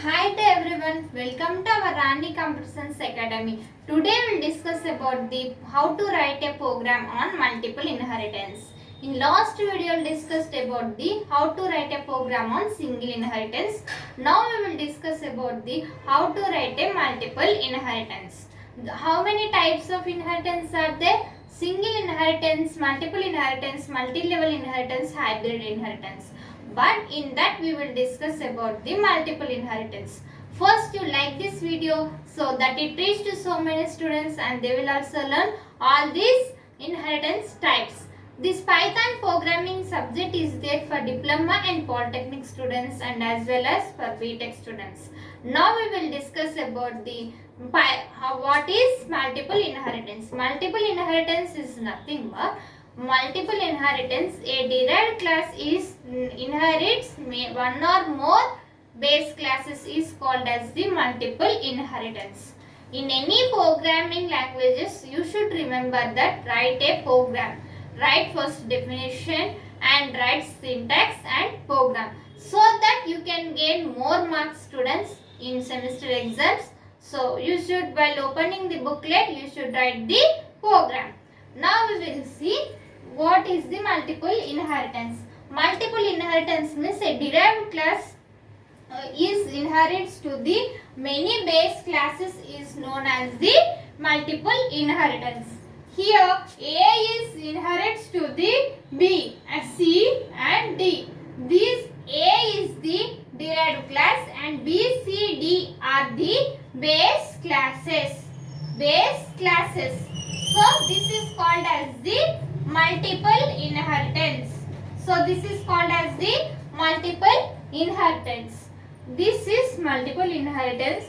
Hi to everyone, welcome to our Rani Computer Science Academy. Today we will discuss about the how to write a program on multiple inheritance. In last video we discussed about the how to write a program on single inheritance. Now we will discuss about the how to write a multiple inheritance. How many types of inheritance are there? Single inheritance, multi-level inheritance, hybrid inheritance. But in that we will discuss about the multiple inheritance. First, you like this video so that it reaches to so many students and they will also learn all these inheritance types. This Python programming subject is there for diploma and polytechnic students and as well as for B.tech students. Now we will discuss about the what is multiple inheritance. Multiple inheritance is nothing but multiple inheritance. A derived class is inherits one or more base classes is called as the multiple inheritance. In any programming languages, you should remember that write a program. Write first definition and write syntax and program so that you can gain more marks, students, in semester exams. So you should, while opening the booklet, you should write the program. Now we will see what is the multiple inheritance. Multiple inheritance means a derived class is inherits to the many base classes is known as the multiple inheritance. Here A is inherits to the B and C and D. This A is the derived class and B, C, D are the base classes. Base classes. So this is called as the multiple inheritance. So this is called as the multiple inheritance. This is multiple inheritance.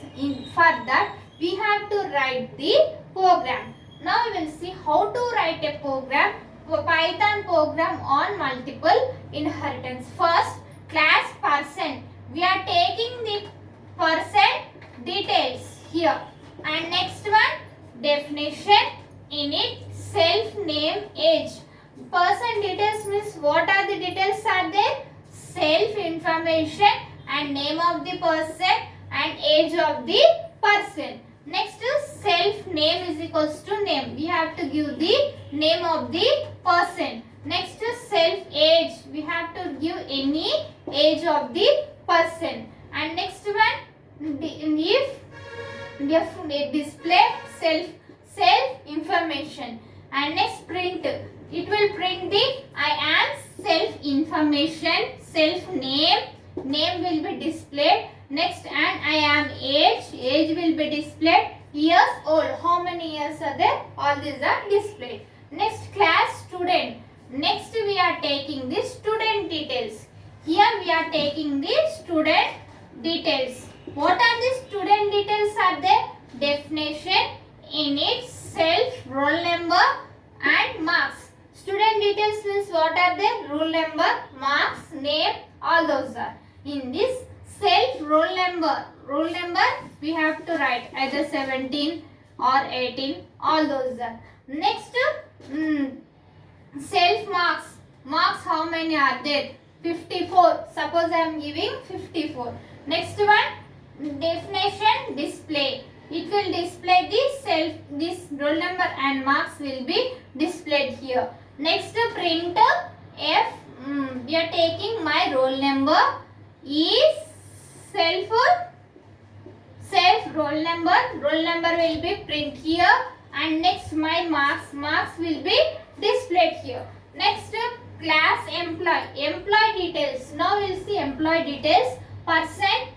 For that we have to write the program. Now we will see how to write a program, Python program on multiple inheritance. First, class person. We are taking the person details here. And next one, definition, init, self, name, age. Person details means what are the details are there? Self information and name of the person and age of the person. Next is self name is equals to name. We have to give the name of the person. Next is self age. We have to give any age of the person. And next one, if display self information. And next print. It will print the I am self information, self name. Name will be displayed. Next, and I am age. Age will be displayed. Years old. How many years are there? All these are displayed. Next, class student. Next, we are taking the student details. Here we are taking the student details. What are the student details are there? Definition, init, self, roll number and marks. Student details means what are they? Roll number, marks, name, all those are. In this self roll number we have to write either 17 or 18, all those are. Next, self marks. Marks how many are there? 54. Suppose I am giving 54. Next one, definition, display. It will display this roll number and marks will be displayed here. Next, print F. We are taking my roll number is self roll number will be print here. And next, my marks will be displayed here. Next, class employee details. Now we will see employee details. Person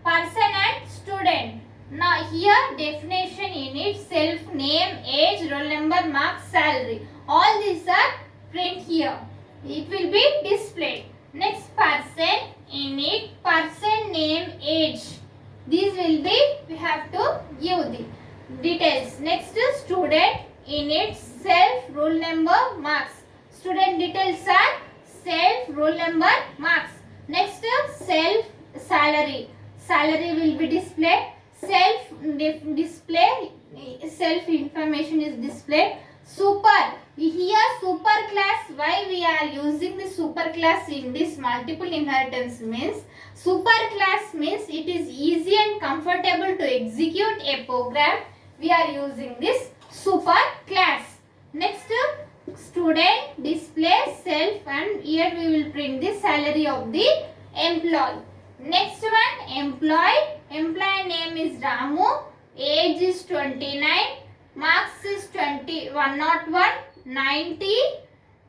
and student. Now here definition, init, self, name, age, roll number, marks, salary. All these are print here. It will be displayed. Next, person, init, person, name, age. These will be, we have to give the details. Next, student, init, self, roll number, marks. Student details are self, roll number, marks. Next, self, salary. Salary will be displayed. Self display, self information is displayed. Super, Here superclass, why we are using the superclass in this multiple inheritance means, superclass means it is easy and comfortable to execute a program. We are using this superclass. Next, student, display, self, and here we will print the salary of the employee. Next one, employee. Employee name is Ramu. Age is 29. Marks is 101. 90.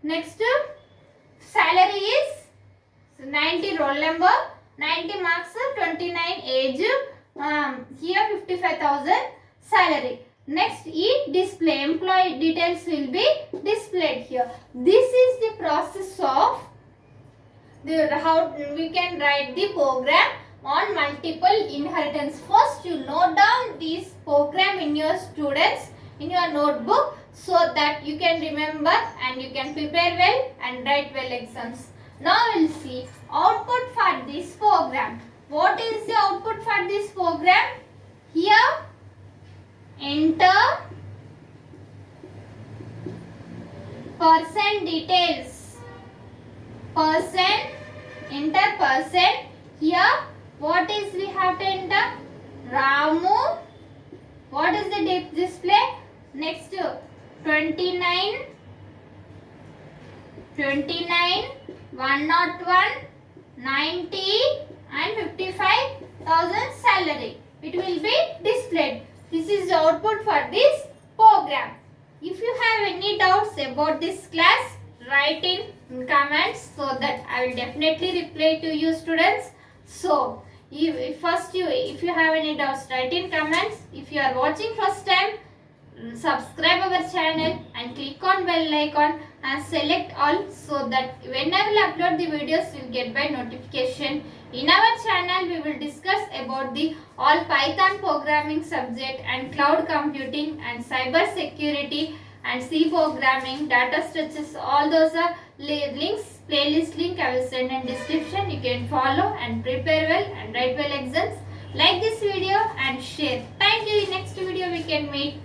Next, salary is 90 roll number. 90 marks, 29 age. Here 55,000 salary. Next, display. Employee details will be displayed here. This is the process of how we can write the program on multiple inheritance. First, you note down this program in your students in your notebook so that you can remember and you can prepare well and write well exams. Now we'll see output for this program. What is the output for this program? Here, enter person details. Person, enter person. Here, what is we have to enter? Ramu. What is the display? Next, 29, 101, 90 and 55,000 salary. It will be displayed. This is the output for this program. If you have any doubts about this class, write in comments so that I will definitely reply to you students. So, if you have any doubts, write in comments. If you are watching first time, subscribe our channel and click on bell icon and select all so that whenever we upload the videos you will get by notification. In our channel we will discuss about the all Python programming subject and cloud computing and cyber security and C programming, data structures. All those are links, playlist link I will send in description. You can follow and prepare well and write well exams. Like this video and share. Thank you. In next video we can meet.